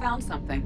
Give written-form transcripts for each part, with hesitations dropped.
found something.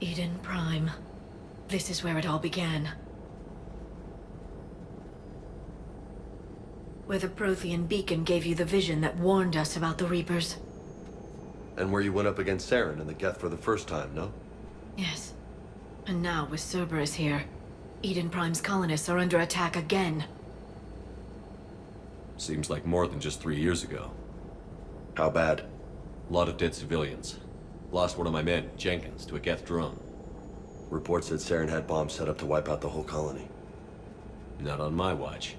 Eden Prime. This is where it all began. Where the Prothean beacon gave you the vision that warned us about the Reapers. And where you went up against Saren and the Geth for the first time, no? Yes. And now, with Cerberus here, Eden Prime's colonists are under attack again. Seems like more than just 3 years ago. How bad? A lot of dead civilians. Lost one of my men, Jenkins, to a Geth drone. Reports said Saren had bombs set up to wipe out the whole colony. Not on my watch.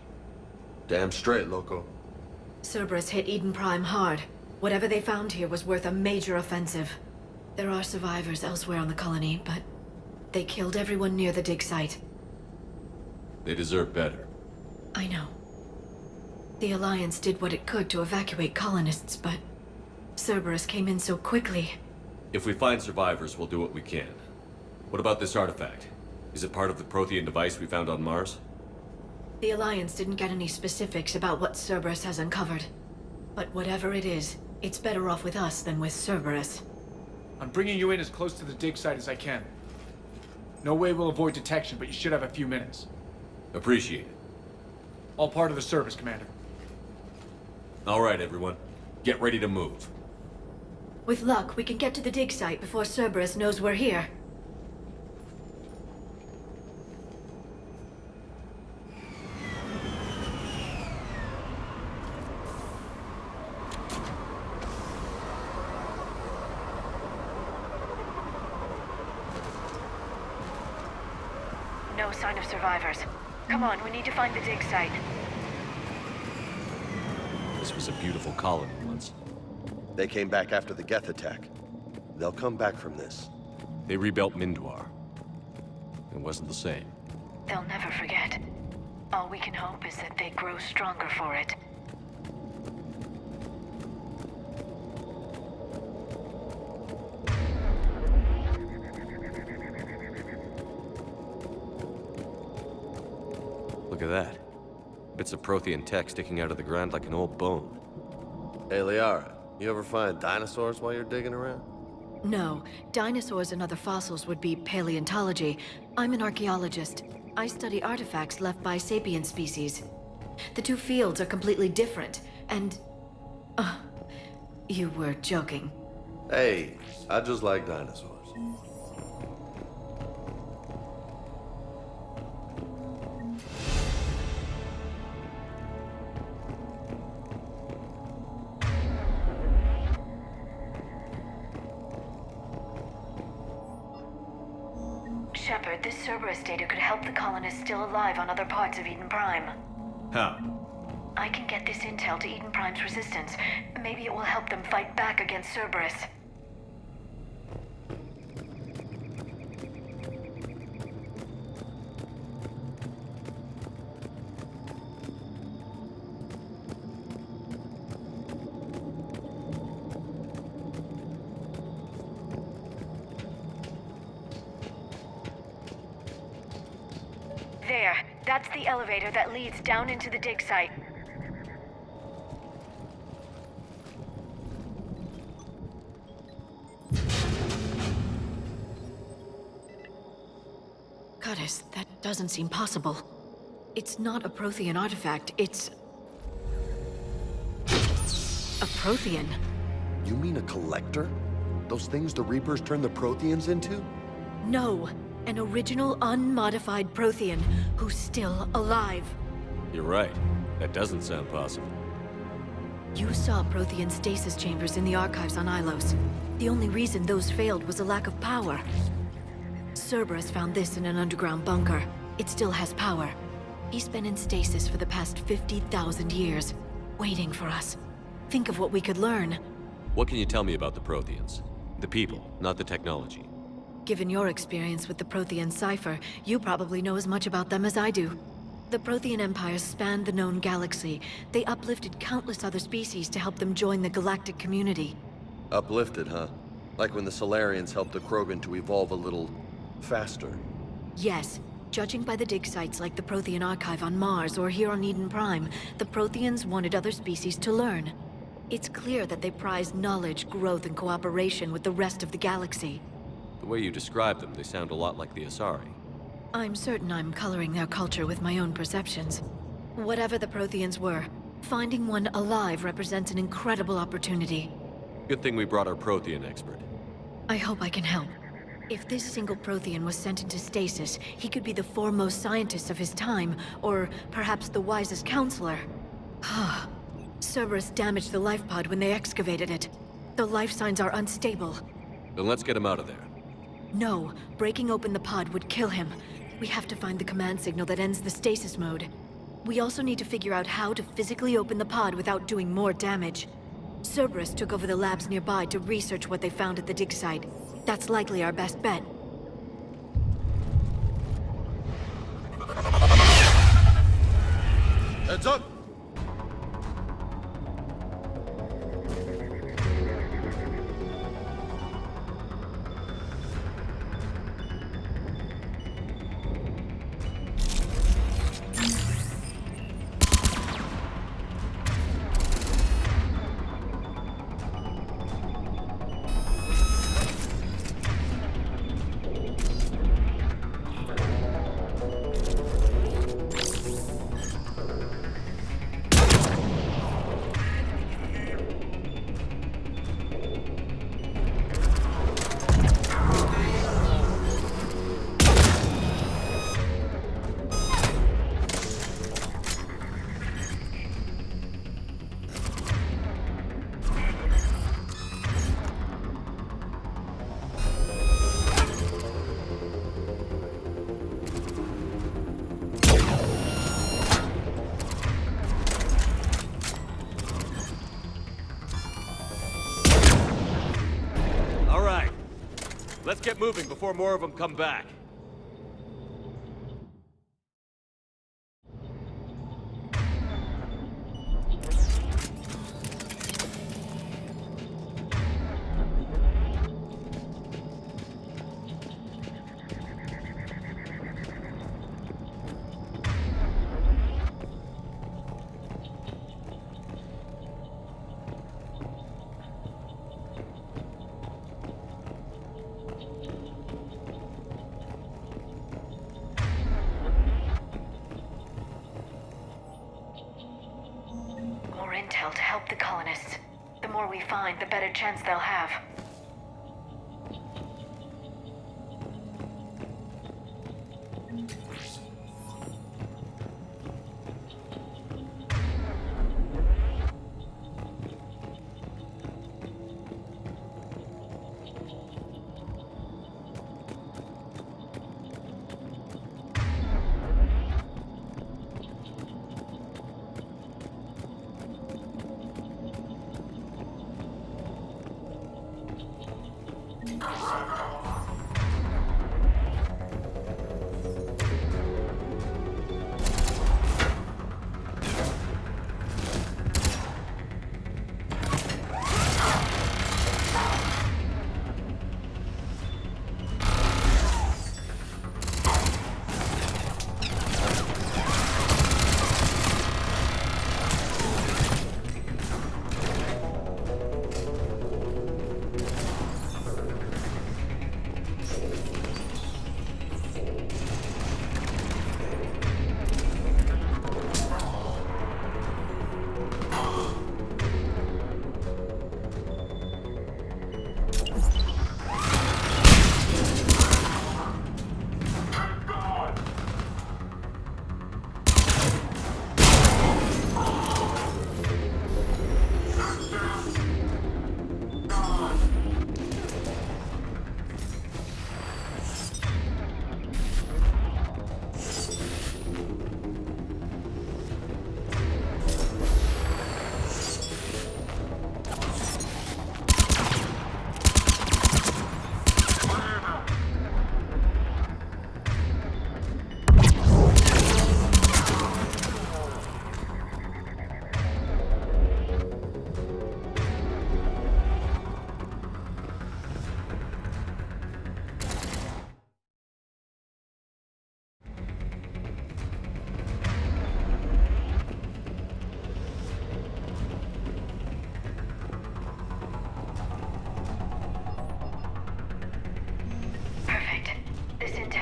Damn straight, loco. Cerberus hit Eden Prime hard. Whatever they found here was worth a major offensive. There are survivors elsewhere on the colony, but they killed everyone near the dig site. They deserve better. I know. The Alliance did what it could to evacuate colonists, but Cerberus came in so quickly. If we find survivors, we'll do what we can. What about this artifact? Is it part of the Prothean device we found on Mars? The Alliance didn't get any specifics about what Cerberus has uncovered. But whatever it is, it's better off with us than with Cerberus. I'm bringing you in as close to the dig site as I can. No way we'll avoid detection, but you should have a few minutes. Appreciate it. All part of the service, Commander. All right, everyone. Get ready to move. With luck, we can get to the dig site before Cerberus knows we're here. No sign of survivors. Come on, we need to find the dig site. This was a beautiful colony once. They came back after the Geth attack. They'll come back from this. They rebuilt Mindwar. It wasn't the same. They'll never forget. All we can hope is that they grow stronger for it. Look at that. Bits of Prothean tech sticking out of the ground like an old bone. Hey, Liara, you ever find dinosaurs while you're digging around? No, dinosaurs and other fossils would be paleontology. I'm an archaeologist. I study artifacts left by sapient species. The two fields are completely different, and... you were joking. Hey, I just like dinosaurs. Shepard, this Cerberus data could help the colonists still alive on other parts of Eden Prime. How? I can get this intel to Eden Prime's resistance. Maybe it will help them fight back against Cerberus. That's the elevator that leads down into the dig site. Curtis, that doesn't seem possible. It's not a Prothean artifact, it's... a Prothean. You mean a collector? Those things the Reapers turn the Protheans into? No, an original unmodified Prothean who's still alive. You're right. That doesn't sound possible. You saw Prothean stasis chambers in the archives on Ilos. The only reason those failed was a lack of power. Cerberus found this in an underground bunker. It still has power. He's been in stasis for the past 50,000 years, waiting for us. Think of what we could learn. What can you tell me about the Protheans? The people, not the technology. Given your experience with the Prothean cipher, you probably know as much about them as I do. The Prothean empires spanned the known galaxy. They uplifted countless other species to help them join the galactic community. Uplifted, huh? Like when the Solarians helped the Krogan to evolve a little... faster. Yes. Judging by the dig sites like the Prothean Archive on Mars or here on Eden Prime, the Protheans wanted other species to learn. It's clear that they prize knowledge, growth, and cooperation with the rest of the galaxy. The way you describe them, they sound a lot like the Asari. I'm certain I'm coloring their culture with my own perceptions. Whatever the Protheans were, finding one alive represents an incredible opportunity. Good thing we brought our Prothean expert. I hope I can help. If this single Prothean was sent into stasis, he could be the foremost scientist of his time, or perhaps the wisest counselor. Cerberus damaged the life pod when they excavated it. The life signs are unstable. Then let's get him out of there. No, breaking open the pod would kill him. We have to find the command signal that ends the stasis mode. We also need to figure out how to physically open the pod without doing more damage. Cerberus took over the labs nearby to research what they found at the dig site. That's likely our best bet. Heads up! Let's get moving before more of them come back. More intel to help the colonists. The more we find, the better chance they'll have.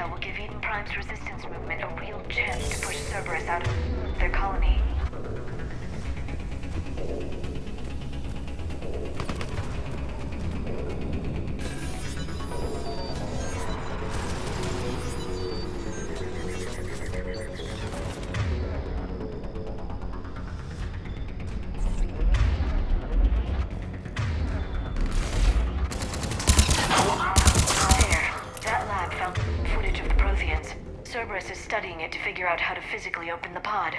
intel will give Eden Prime's resistance movement a real chance to push Cerberus out of their colony. Cerberus is studying it to figure out how to physically open the pod.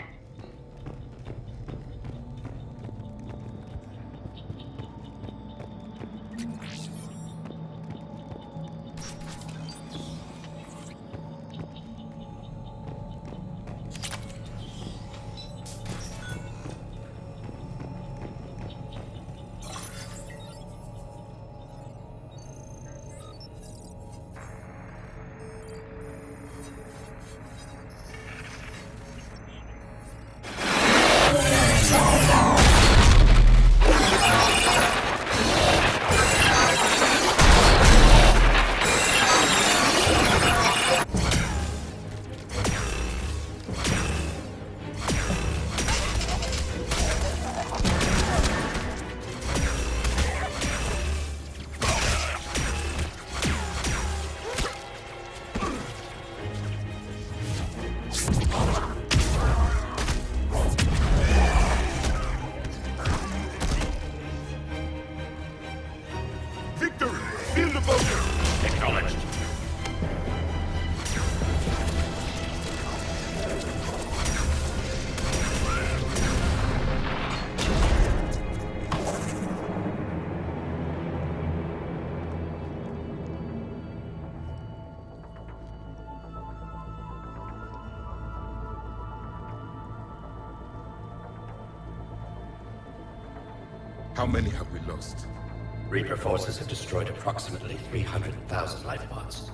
How many have we lost? Reaper forces have destroyed approximately 300,000 life pods.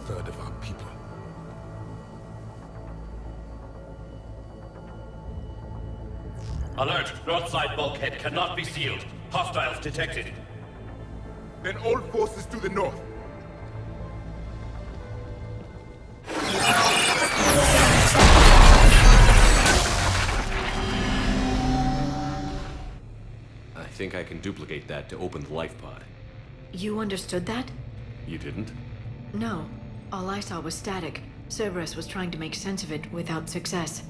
Third of our people. Alert! North side bulkhead cannot be sealed. Hostiles detected. Then all forces to the north. I think I can duplicate that to open the life pod. You understood that? You didn't? No. All I saw was static. Cerberus was trying to make sense of it without success.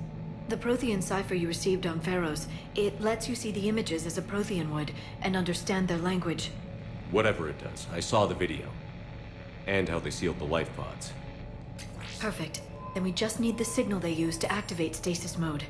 The Prothean cipher you received on Pharaohs, it lets you see the images as a Prothean would, and understand their language. Whatever it does, I saw the video. And how they sealed the life pods. Perfect. Then we just need the signal they used to activate stasis mode.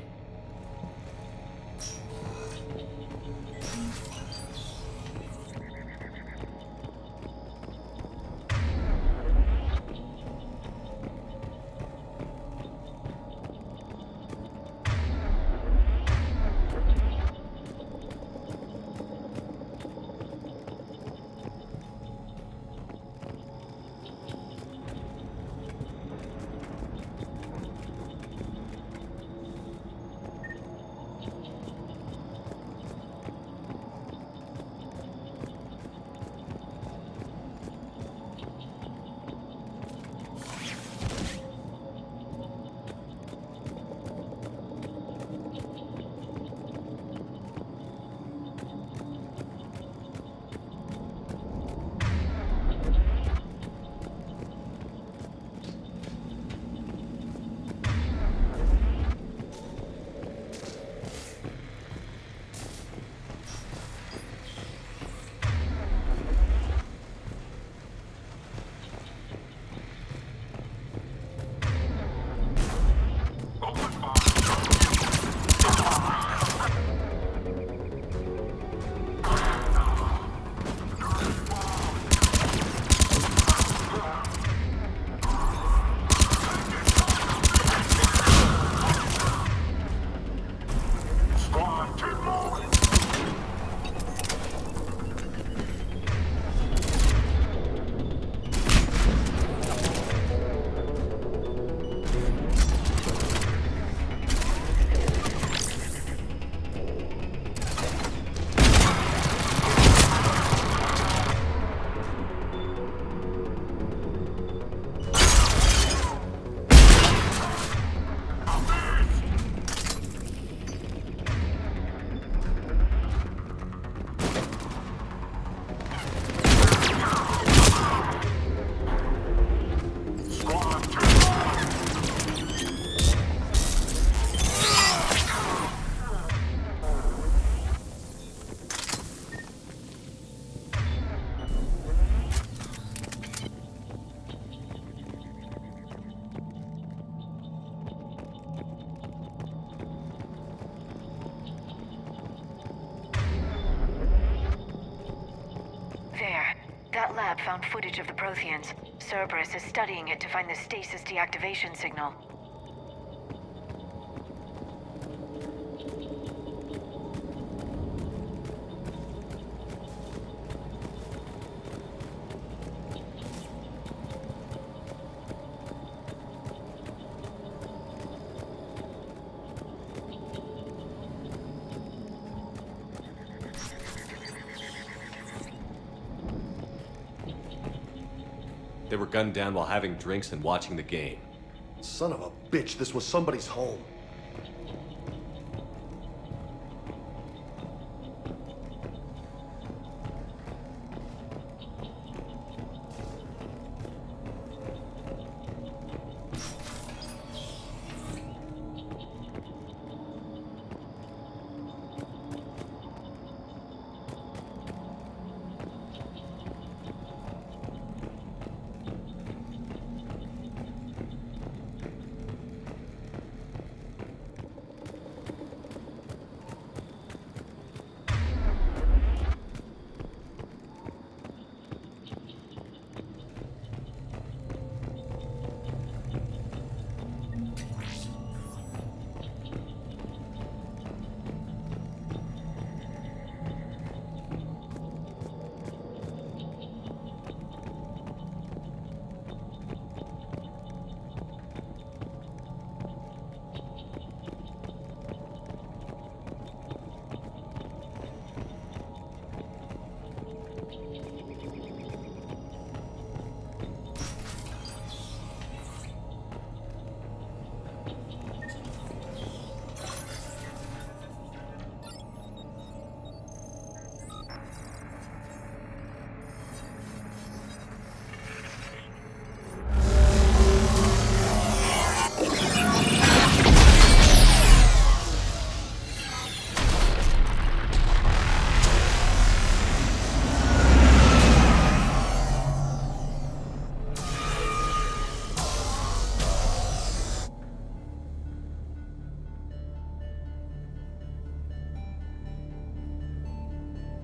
lab found footage of the Protheans. Cerberus is studying it to find the stasis deactivation signal. They were gunned down while having drinks and watching the game. Son of a bitch, this was somebody's home.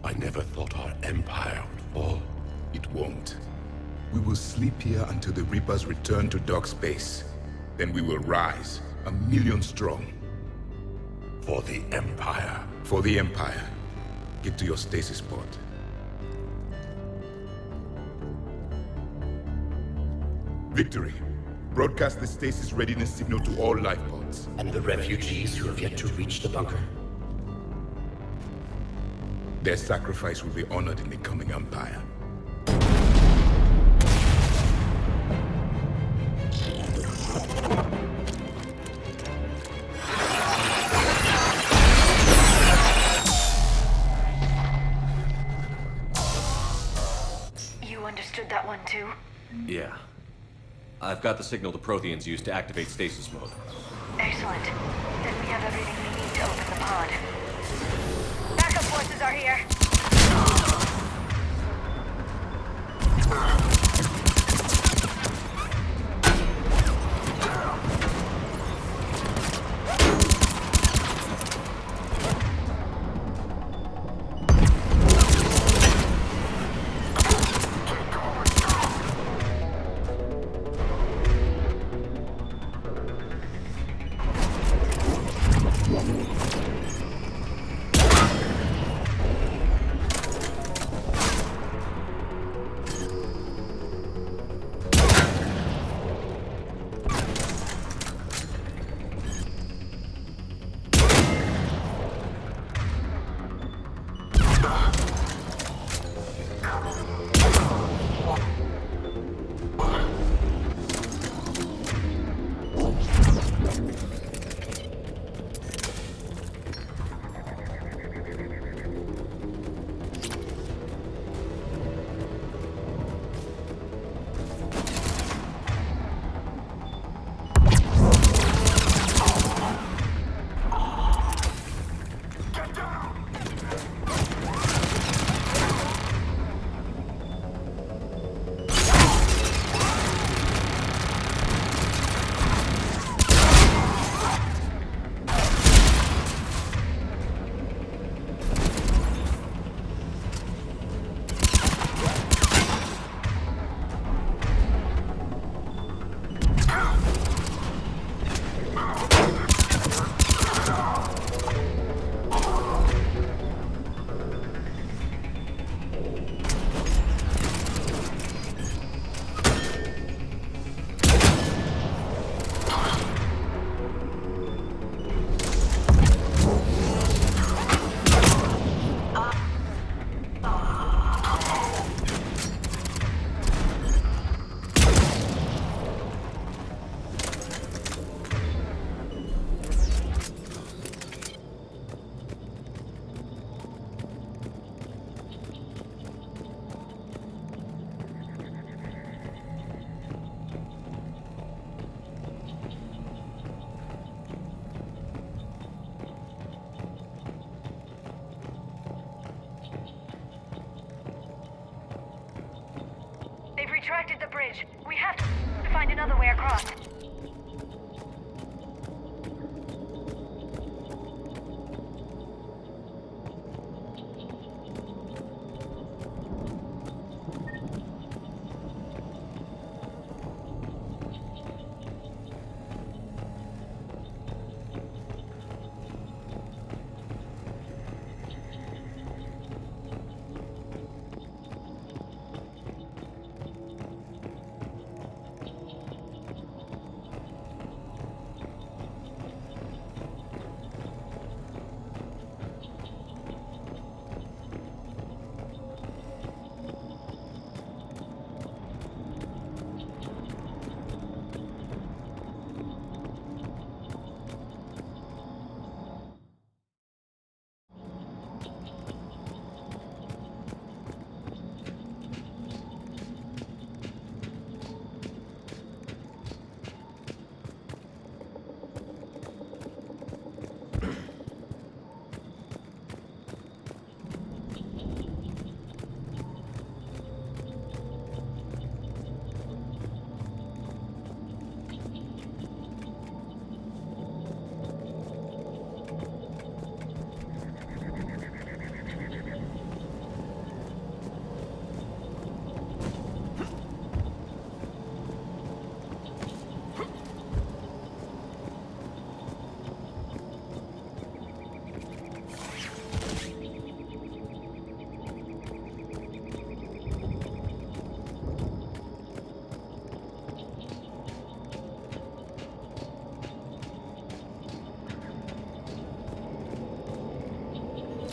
I never thought our empire would fall. It won't. We will sleep here until the Reapers return to dark space. Then we will rise, 1,000,000 strong. For the Empire. For the Empire. Get to your stasis pod. Victory. Broadcast the stasis readiness signal to all life pods. And the refugees who have yet to reach the bunker. Their sacrifice will be honored in the coming Empire. You understood that one too? Yeah. I've got the signal the Protheans use to activate stasis mode. Excellent. Then we have everything we need to open the pod. Backup forces are here. find another way across.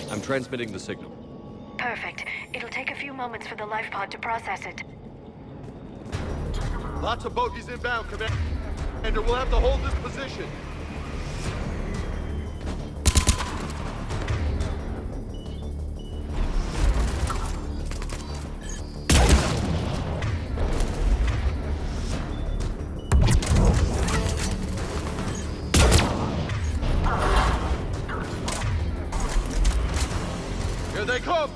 I'm transmitting the signal. Perfect. It'll take a few moments for the life pod to process it. Lots of bogies inbound, Commander. We'll have to hold this position. Here they come!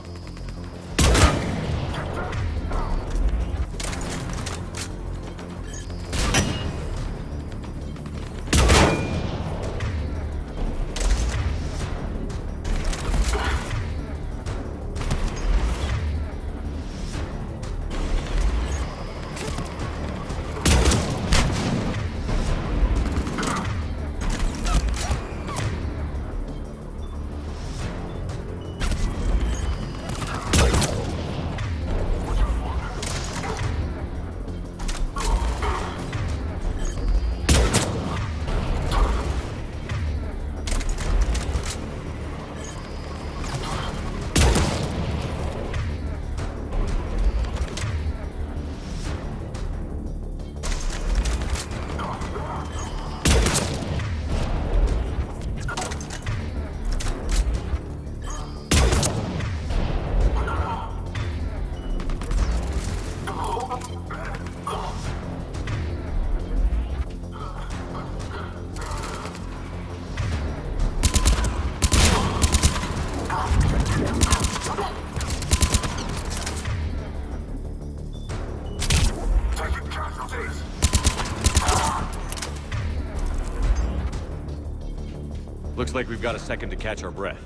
Looks like we've got a second to catch our breath.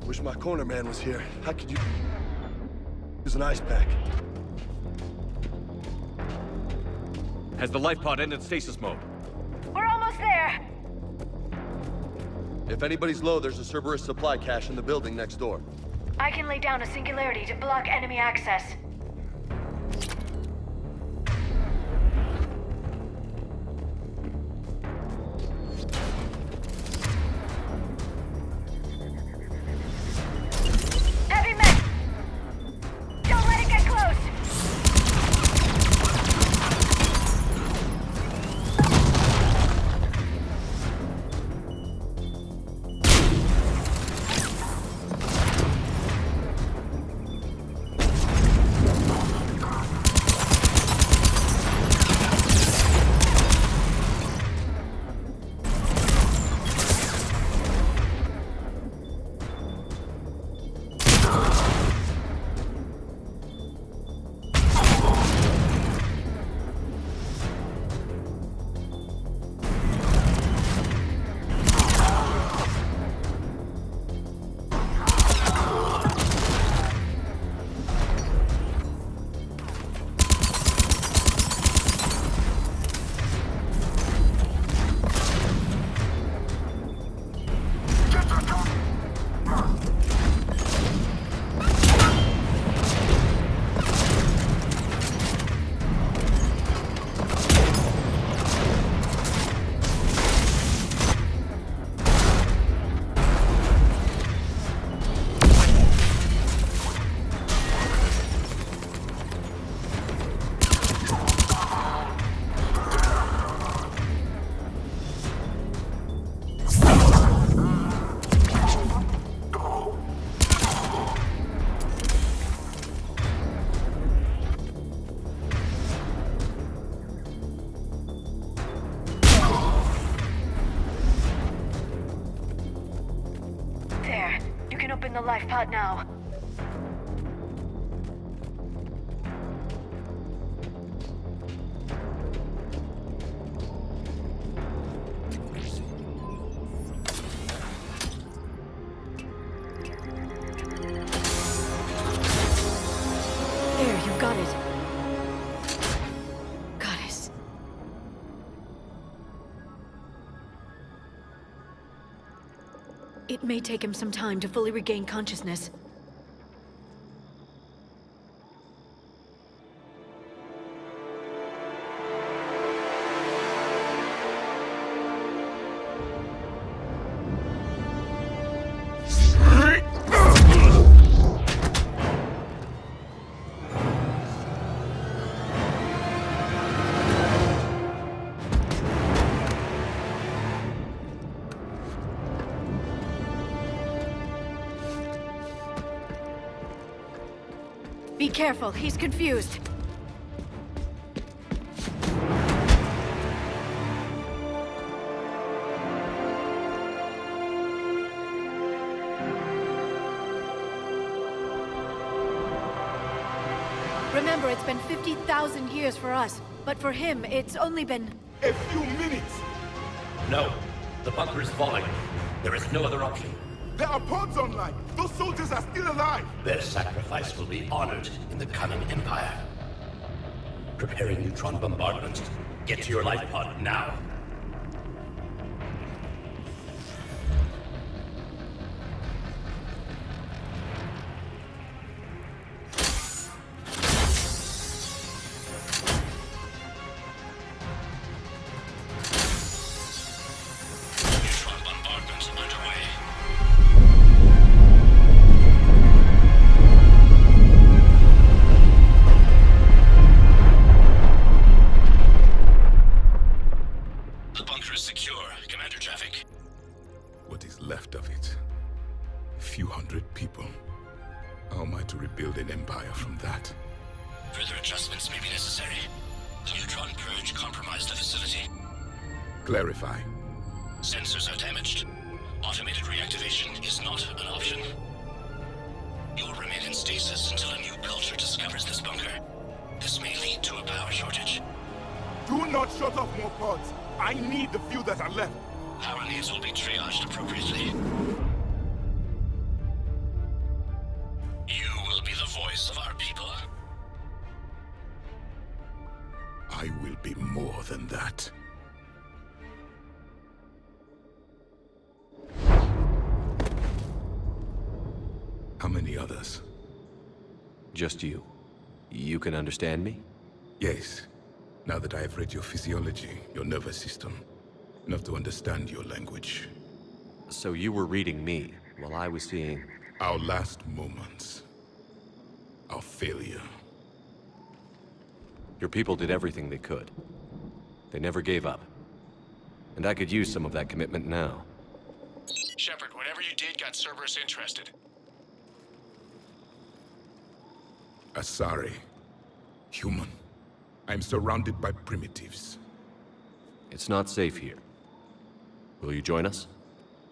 Wish my corner man was here. How could you use an ice pack? Has the life pod ended stasis mode? We're almost there! If anybody's low, there's a Cerberus supply cache in the building next door. I can lay down a singularity to block enemy access. Heavy mech! Don't let it get close! can open the life pod now. There, you've got it. Goddess. It may take him some time to fully regain consciousness. Be careful, he's confused. Remember, it's been 50,000 years for us, but for him, it's only been... A few minutes! No. The bunker is falling. There is no other option. There are pods online! Those soldiers are still alive! Their sacrifice will be honored in the coming Empire. Preparing neutron bombardment. Get to your life pod now. Neutron bombardment underway. The bunker is secure, Commander Javik. What is left of it? A few hundred people. How am I to rebuild an empire from that? Further adjustments may be necessary. The neutron purge compromised the facility. Clarify. Sensors are damaged. Automated reactivation is not an option. You'll remain in stasis until a new culture discovers this bunker. This may lead to a power shortage. Do not shut off more pods! I need the few that are left! Power needs will be triaged appropriately. You will be the voice of our people. I will be more than that. How many others? Just you. You can understand me? Yes. Now that I have read your physiology, your nervous system, enough to understand your language. So you were reading me, while I was seeing... Our last moments. Our failure. Your people did everything they could. They never gave up. And I could use some of that commitment now. Shepard, whatever you did got Cerberus interested. Asari. Human. I'm surrounded by primitives. It's not safe here. Will you join us?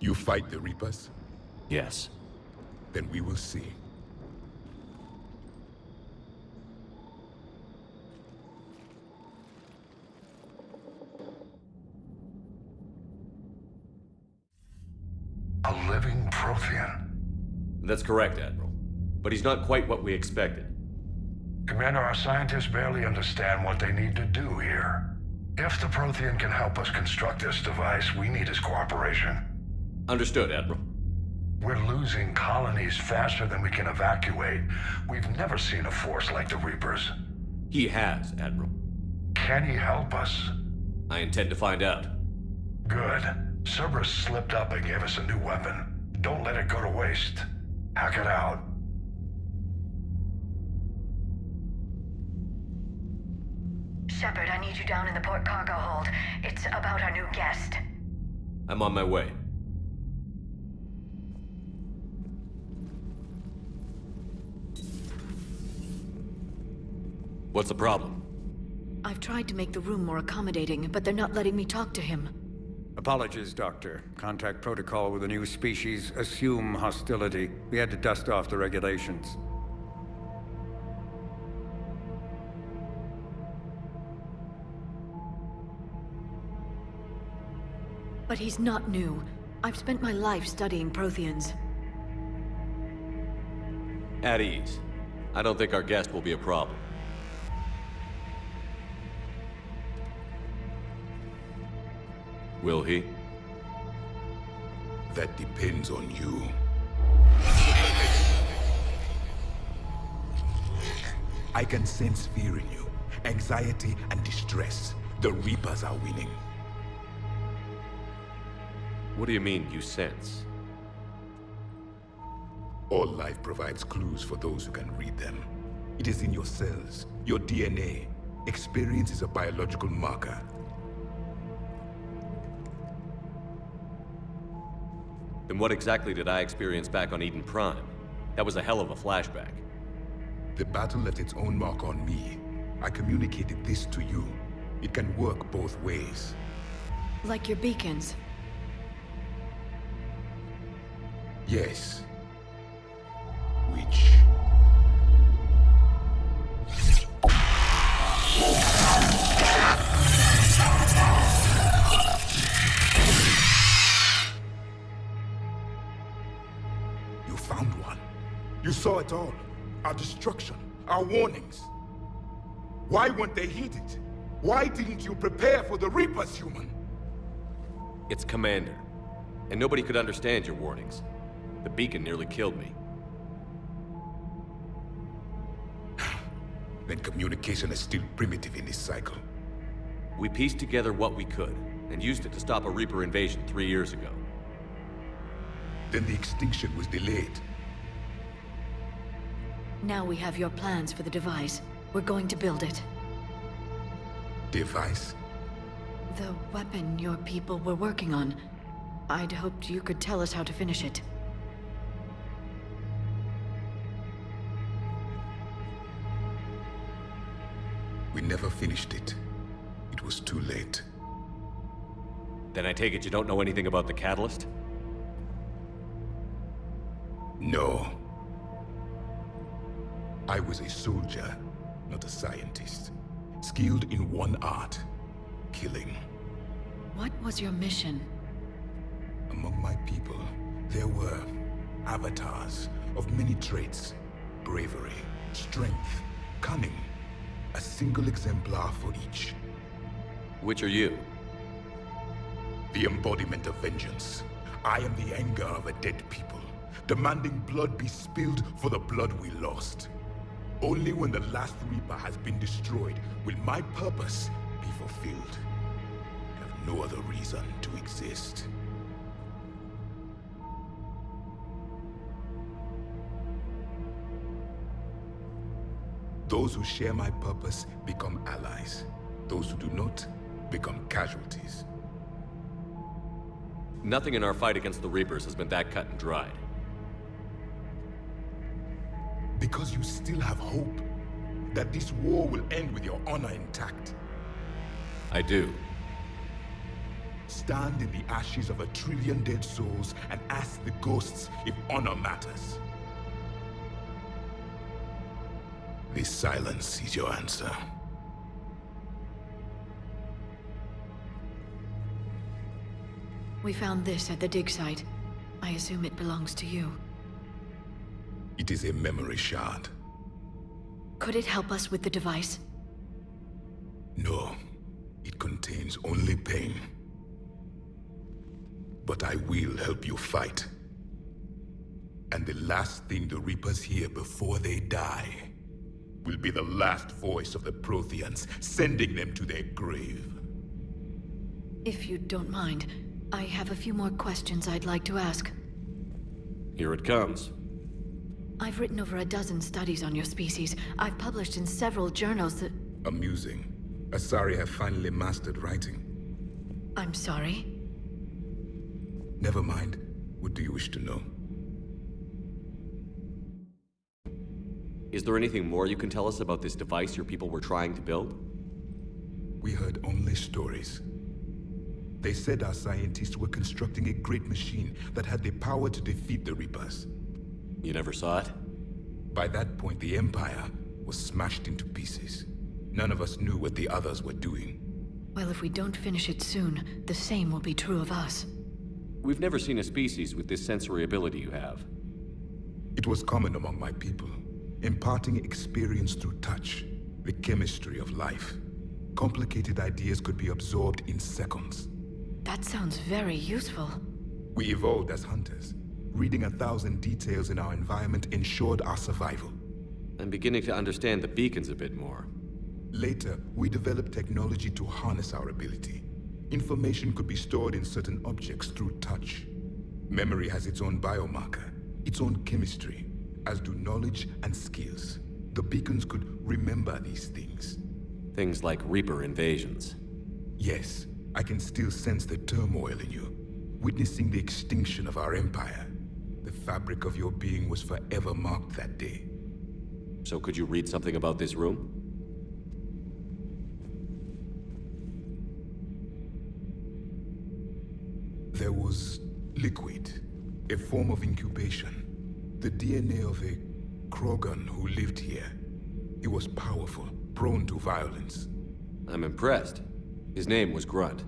You fight the Reapers? Yes. Then we will see. A living Prothean. That's correct, Admiral. But he's not quite what we expected. Commander, our scientists barely understand what they need to do here. If the Prothean can help us construct this device, we need his cooperation. Understood, Admiral. We're losing colonies faster than we can evacuate. We've never seen a force like the Reapers. He has, Admiral. Can he help us? I intend to find out. Good. Cerberus slipped up and gave us a new weapon. Don't let it go to waste. Hack it out. Shepard, I need you down in the port cargo hold. It's about our new guest. I'm on my way. What's the problem? I've tried to make the room more accommodating, but they're not letting me talk to him. Apologies, Doctor. Contact protocol with a new species. Assume hostility. We had to dust off the regulations. But he's not new. I've spent my life studying Protheans. At ease. I don't think our guest will be a problem. Will he? That depends on you. I can sense fear in you, anxiety and distress. The Reapers are winning. What do you mean, you sense? All life provides clues for those who can read them. It is in your cells, your DNA. Experience is a biological marker. Then what exactly did I experience back on Eden Prime? That was a hell of a flashback. The battle left its own mark on me. I communicated this to you. It can work both ways. Like your beacons. Yes. Which... You found one. You saw it all. Our destruction, our warnings. Why weren't they heeded? Why didn't you prepare for the Reapers, human? It's Commander. And nobody could understand your warnings. The beacon nearly killed me. Then communication is still primitive in this cycle. We pieced together what we could, and used it to stop a Reaper invasion 3 years ago. Then the extinction was delayed. Now we have your plans for the device. We're going to build it. Device? The weapon your people were working on. I'd hoped you could tell us how to finish it. We never finished it. It was too late. Then I take it you don't know anything about the catalyst? No. I was a soldier, not a scientist. Skilled in one art, killing. What was your mission? Among my people, there were avatars of many traits. Bravery, strength, cunning. A single exemplar for each. Which are you? The embodiment of vengeance. I am the anger of a dead people, demanding blood be spilled for the blood we lost. Only when the last Reaper has been destroyed will my purpose be fulfilled. I have no other reason to exist. Those who share my purpose become allies. Those who do not become casualties. Nothing in our fight against the Reapers has been that cut and dried. Because you still have hope that this war will end with your honor intact. I do. Stand in the ashes of 1 trillion dead souls and ask the ghosts if honor matters. This silence is your answer. We found this at the dig site. I assume it belongs to you. It is a memory shard. Could it help us with the device? No, it contains only pain. But I will help you fight. And the last thing the Reapers hear before they die will be the last voice of the Protheans, sending them to their grave. If you don't mind, I have a few more questions I'd like to ask. Here it comes. I've written over a dozen studies on your species. I've published in several journals that... Amusing. Asari have finally mastered writing. I'm sorry? Never mind. What do you wish to know? Is there anything more you can tell us about this device your people were trying to build? We heard only stories. They said our scientists were constructing a great machine that had the power to defeat the Reapers. You never saw it? By that point, the Empire was smashed into pieces. None of us knew what the others were doing. Well, if we don't finish it soon, the same will be true of us. We've never seen a species with this sensory ability you have. It was common among my people, imparting experience through touch, the chemistry of life. Complicated ideas could be absorbed in seconds. That sounds very useful. We evolved as hunters. Reading 1,000 details in our environment ensured our survival. I'm beginning to understand the beacons a bit more. Later, we developed technology to harness our ability. Information could be stored in certain objects through touch. Memory has its own biomarker, its own chemistry, as do knowledge and skills. The beacons could remember these things. Things like Reaper invasions. Yes, I can still sense the turmoil in you, witnessing the extinction of our empire. The fabric of your being was forever marked that day. So could you read something about this room? There was liquid, a form of incubation. The DNA of a Krogan who lived here. He was powerful, prone to violence. I'm impressed. His name was Grunt.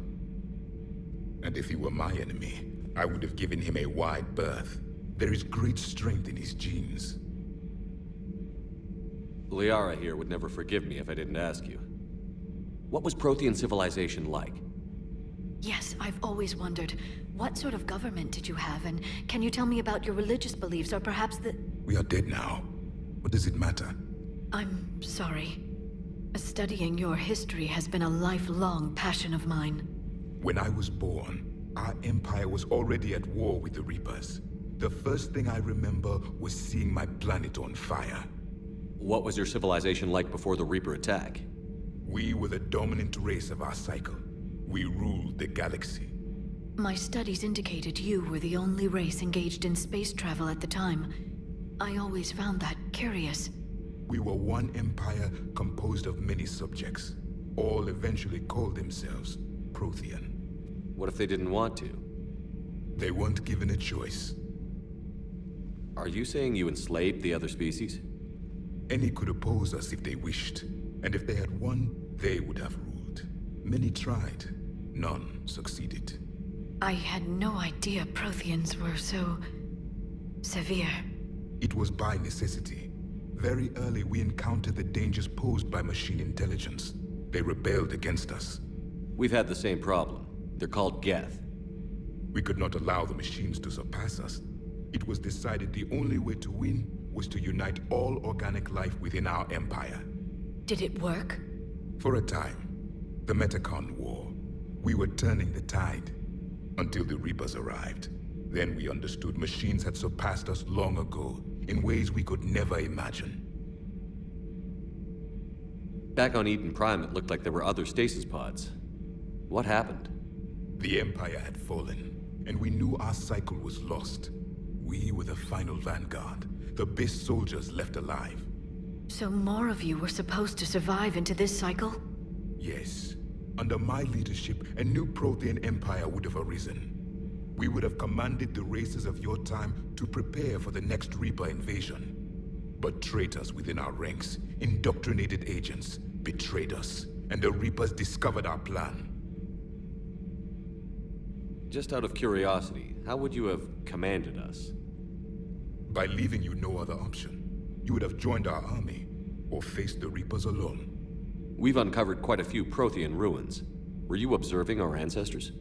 And if he were my enemy, I would have given him a wide berth. There is great strength in his genes. Liara here would never forgive me if I didn't ask you. What was Prothean civilization like? Yes, I've always wondered, what sort of government did you have, and can you tell me about your religious beliefs, or perhaps the... We are dead now. What does it matter? I'm sorry. Studying your history has been a lifelong passion of mine. When I was born, our empire was already at war with the Reapers. The first thing I remember was seeing my planet on fire. What was your civilization like before the Reaper attack? We were the dominant race of our cycle. We ruled the galaxy. My studies indicated you were the only race engaged in space travel at the time. I always found that curious. We were one empire composed of many subjects. All eventually called themselves Prothean. What if they didn't want to? They weren't given a choice. Are you saying you enslaved the other species? Any could oppose us if they wished. And if they had won, they would have ruled. Many tried. None succeeded. I had no idea Protheans were so... severe. It was by necessity. Very early we encountered the dangers posed by machine intelligence. They rebelled against us. We've had the same problem. They're called Geth. We could not allow the machines to surpass us. It was decided the only way to win was to unite all organic life within our empire. Did it work? For a time. The Metacon War. We were turning the tide. Until the Reapers arrived. Then we understood machines had surpassed us long ago, in ways we could never imagine. Back on Eden Prime, it looked like there were other stasis pods. What happened? The Empire had fallen, and we knew our cycle was lost. We were the final vanguard, the best soldiers left alive. So more of you were supposed to survive into this cycle? Yes. Under my leadership, a new Prothean empire would have arisen. We would have commanded the races of your time to prepare for the next Reaper invasion. But traitors within our ranks, indoctrinated agents, betrayed us, and the Reapers discovered our plan. Just out of curiosity, how would you have commanded us? By leaving you no other option. You would have joined our army, or faced the Reapers alone. We've uncovered quite a few Prothean ruins. Were you observing our ancestors?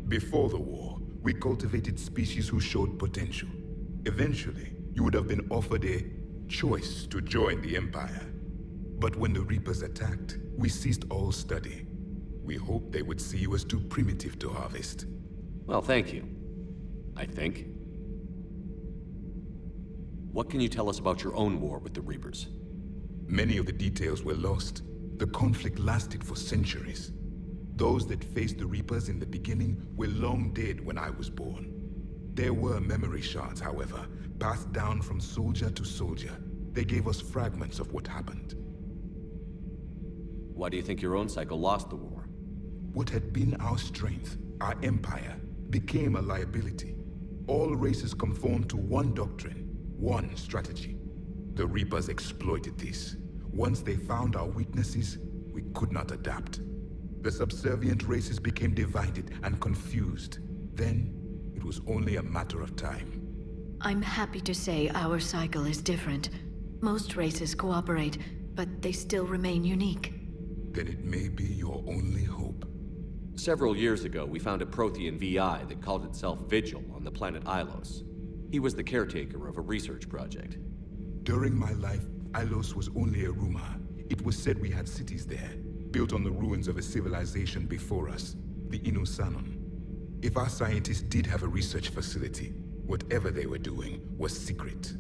Before the war, we cultivated species who showed potential. Eventually, you would have been offered a choice to join the Empire. But when the Reapers attacked, we ceased all study. We hoped they would see you as too primitive to harvest. Well, thank you. I think. What can you tell us about your own war with the Reapers? Many of the details were lost. The conflict lasted for centuries. Those that faced the Reapers in the beginning were long dead when I was born. There were memory shards, however, passed down from soldier to soldier. They gave us fragments of what happened. Why do you think your own cycle lost the war? What had been our strength, our empire, became a liability. All races conformed to one doctrine, one strategy. The Reapers exploited this. Once they found our weaknesses, we could not adapt. The subservient races became divided and confused. Then, it was only a matter of time. I'm happy to say our cycle is different. Most races cooperate, but they still remain unique. Then it may be your only hope. Several years ago, we found a Prothean VI that called itself Vigil on the planet Ilos. He was the caretaker of a research project. During my life, Ilos was only a rumor. It was said we had cities there, built on the ruins of a civilization before us, the Inusanon. If our scientists did have a research facility, whatever they were doing was secret.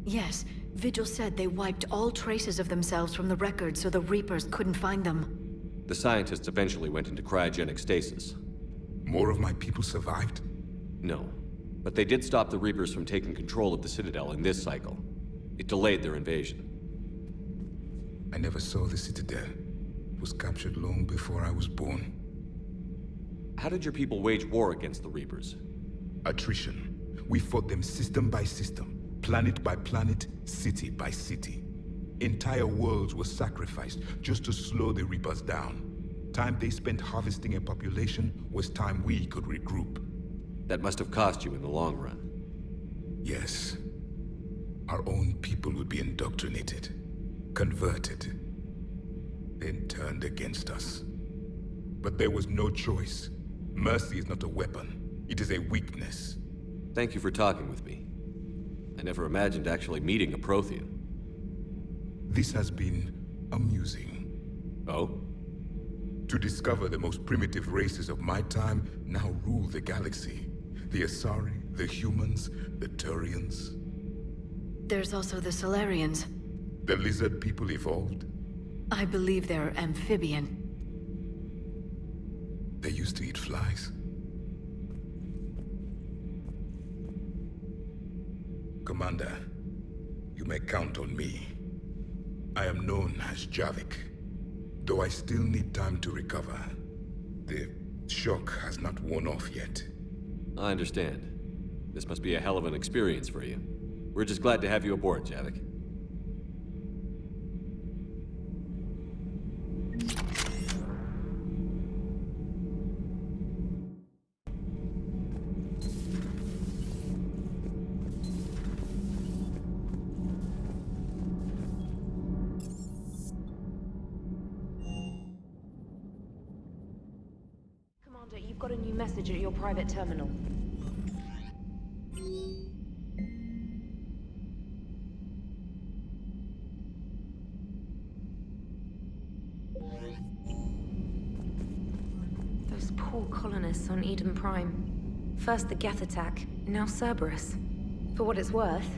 Yes, Vigil said they wiped all traces of themselves from the records so the Reapers couldn't find them. The scientists eventually went into cryogenic stasis. More of my people survived? No, but they did stop the Reapers from taking control of the Citadel in this cycle. It delayed their invasion. I never saw the Citadel. It was captured long before I was born. How did your people wage war against the Reapers? Attrition. We fought them system by system, planet by planet, city by city. Entire worlds were sacrificed just to slow the Reapers down. Time they spent harvesting a population was time we could regroup. That must have cost you in the long run. Yes. Our own people would be indoctrinated, converted, then turned against us. But there was no choice. Mercy is not a weapon. It is a weakness. Thank you for talking with me. I never imagined actually meeting a Prothean. This has been amusing. Oh? To discover the most primitive races of my time now rule the galaxy. The Asari, the humans, the Turians. There's also the Solarians. The lizard people evolved. I believe they're amphibian. They used to eat flies. Commander, you may count on me. I am known as Javik, though I still need time to recover. The shock has not worn off yet. I understand. This must be a hell of an experience for you. We're just glad to have you aboard, Javik. Commander, you've got a new message at your private terminal. Those poor colonists on Eden Prime. First the Geth attack, now Cerberus. For what it's worth,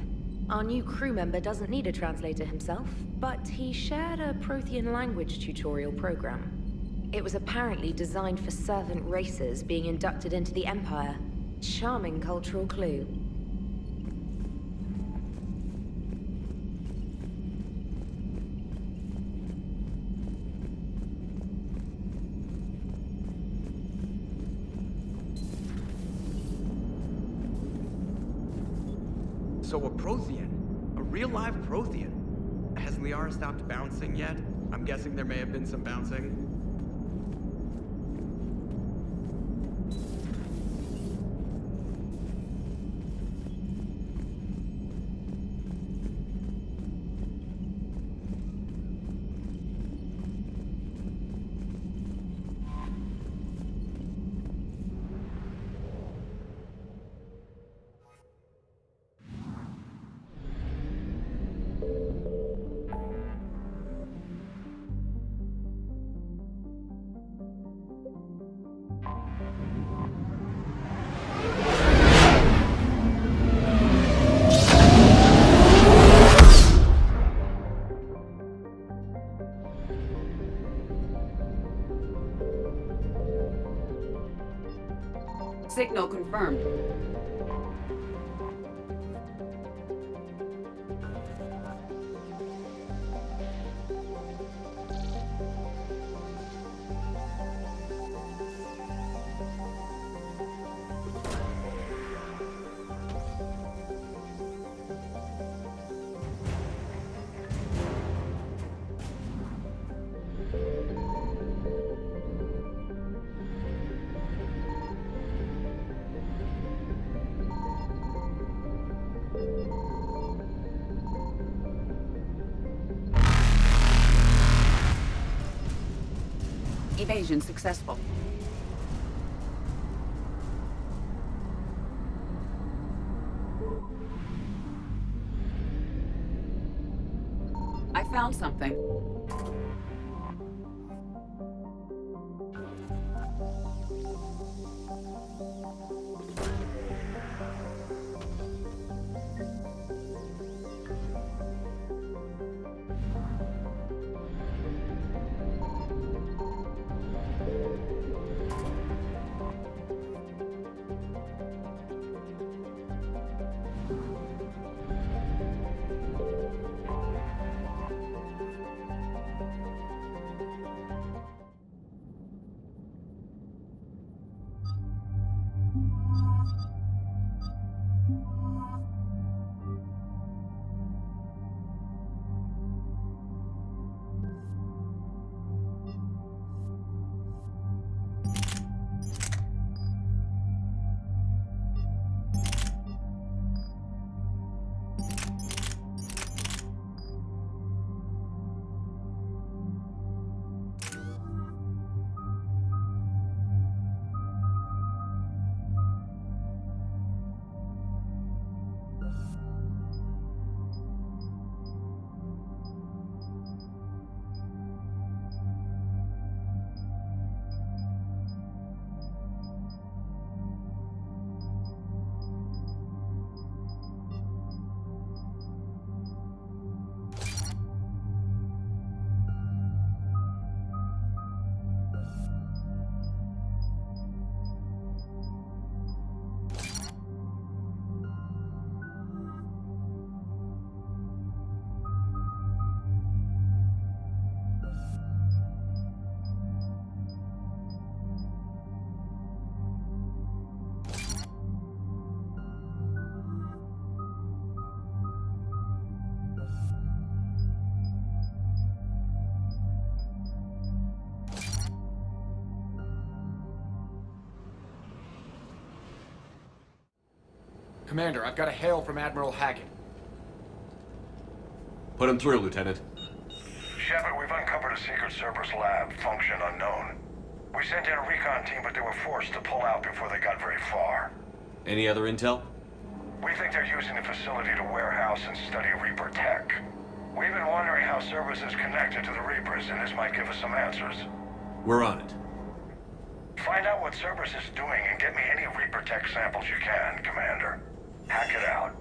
our new crew member doesn't need a translator himself, but he shared a Prothean language tutorial program. It was apparently designed for servant races being inducted into the Empire. Charming cultural clue. So a Prothean? A real live Prothean? Has Liara stopped bouncing yet? I'm guessing there may have been some bouncing. Evasion successful. I found something. Commander, I've got a hail from Admiral Hackett. Put him through, Lieutenant. Shepard, we've uncovered a secret Cerberus lab, function unknown. We sent in a recon team, but they were forced to pull out before they got very far. Any other intel? We think they're using the facility to warehouse and study Reaper tech. We've been wondering how Cerberus is connected to the Reapers, and this might give us some answers. We're on it. Find out what Cerberus is doing and get me any Reaper tech samples you can, Commander. Hack it out.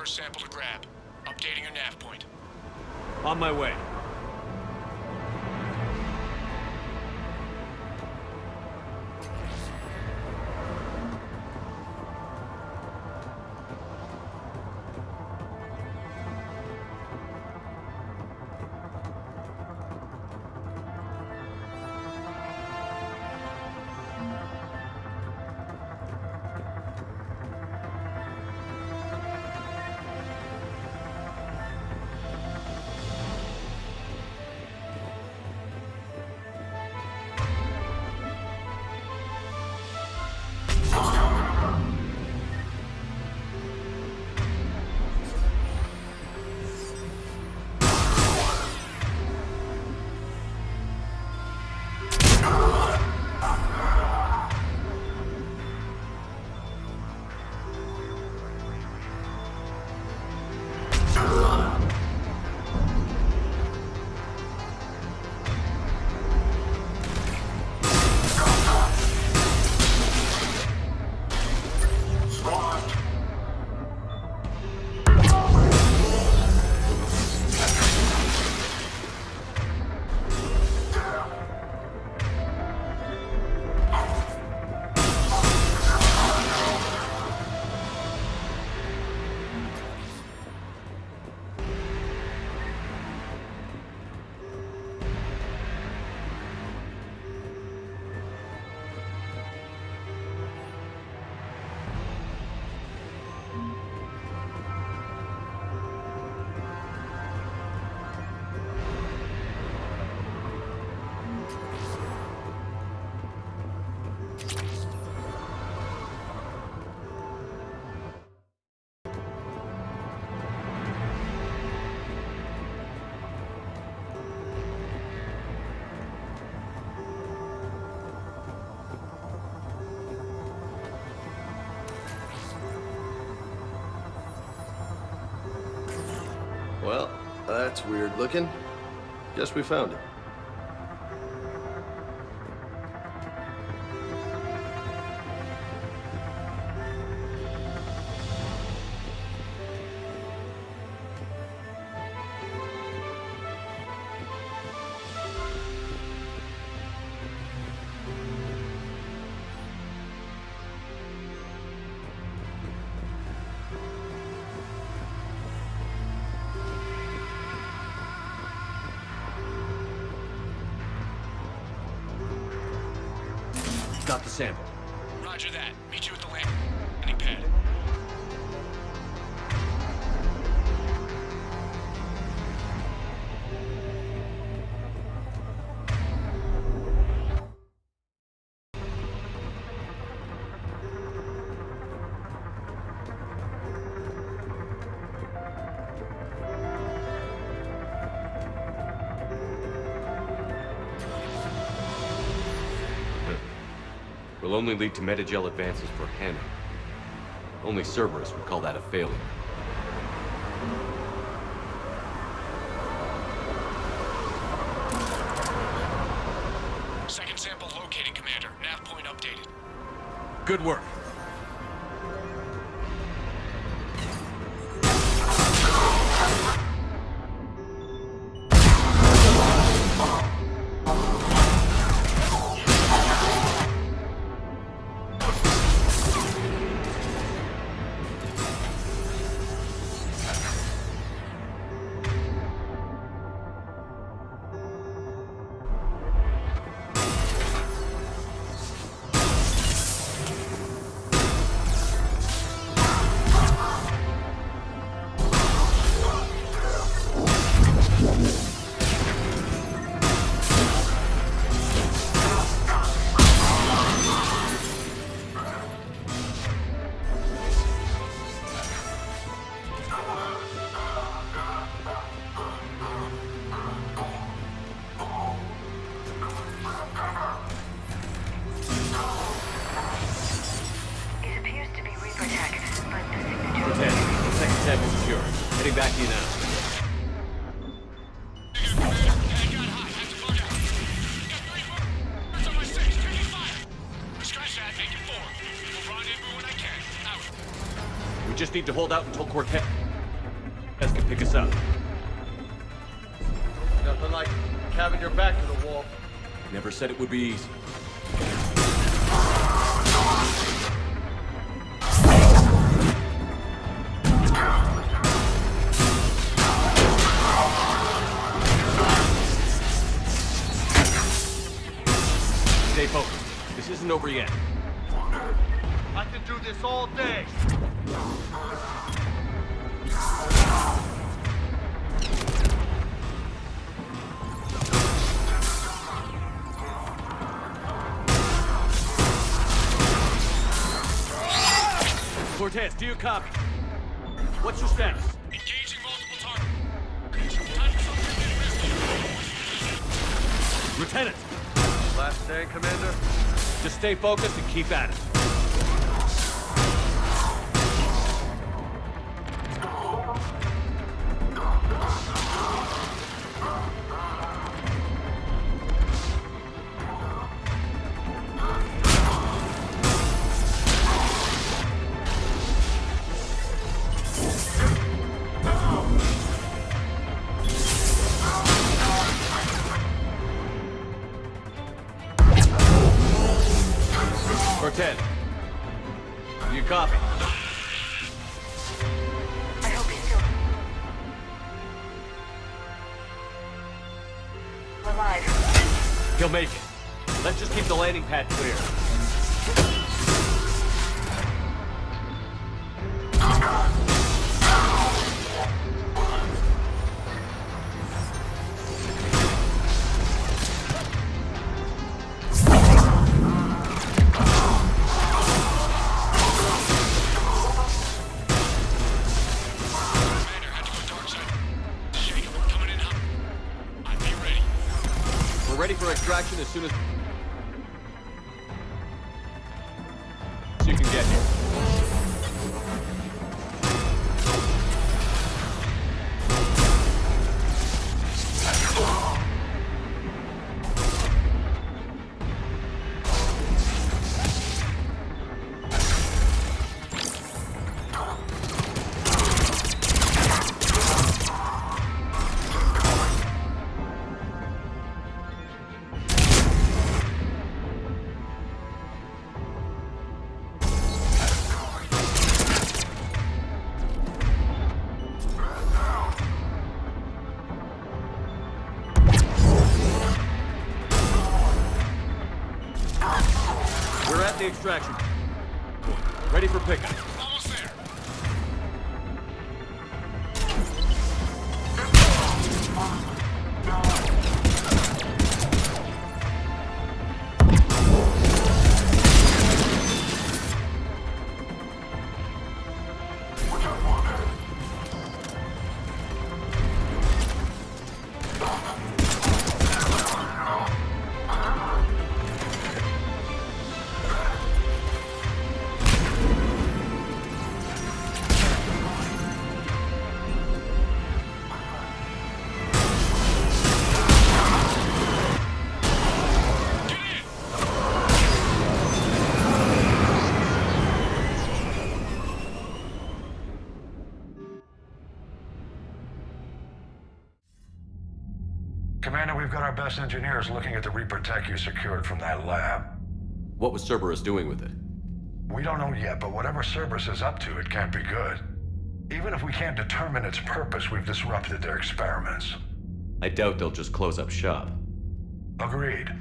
Sample to grab. Updating your nav point. On my way. That's weird looking. Guess we found it. Got the sample. Roger that. Meet you at the landing pad. Will only lead to metagel advances for Hannah. Only Cerberus would call that a failure. Second sample located, Commander. Nav point updated. Good work. Heading back to you now. We just need to hold out until Cortez can pick us up. Nothing like having your back to the wall. Never said it would be easy. Stay focused. This isn't over yet. I can do this all day. Cortez, do you copy? What's your status? Engaging multiple targets. Time for something risky. Lieutenant! Last stand, Commander? Just stay focused and keep at it. Cortez, do you copy? I hope he's still alive. He'll make it. Let's just keep the landing pad clear. Ready for extraction as soon as you can get here. extraction. Ready for pickup. Almost there. Commander, we've got our best engineers looking at the Reaper tech you secured from that lab. What was Cerberus doing with it? We don't know yet, but whatever Cerberus is up to, it can't be good. Even if we can't determine its purpose, we've disrupted their experiments. I doubt they'll just close up shop. Agreed.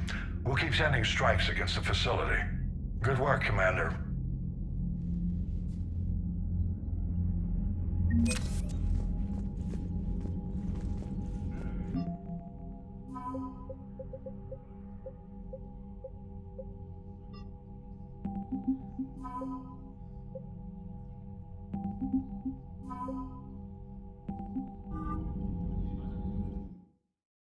We'll keep sending strikes against the facility. Good work, Commander.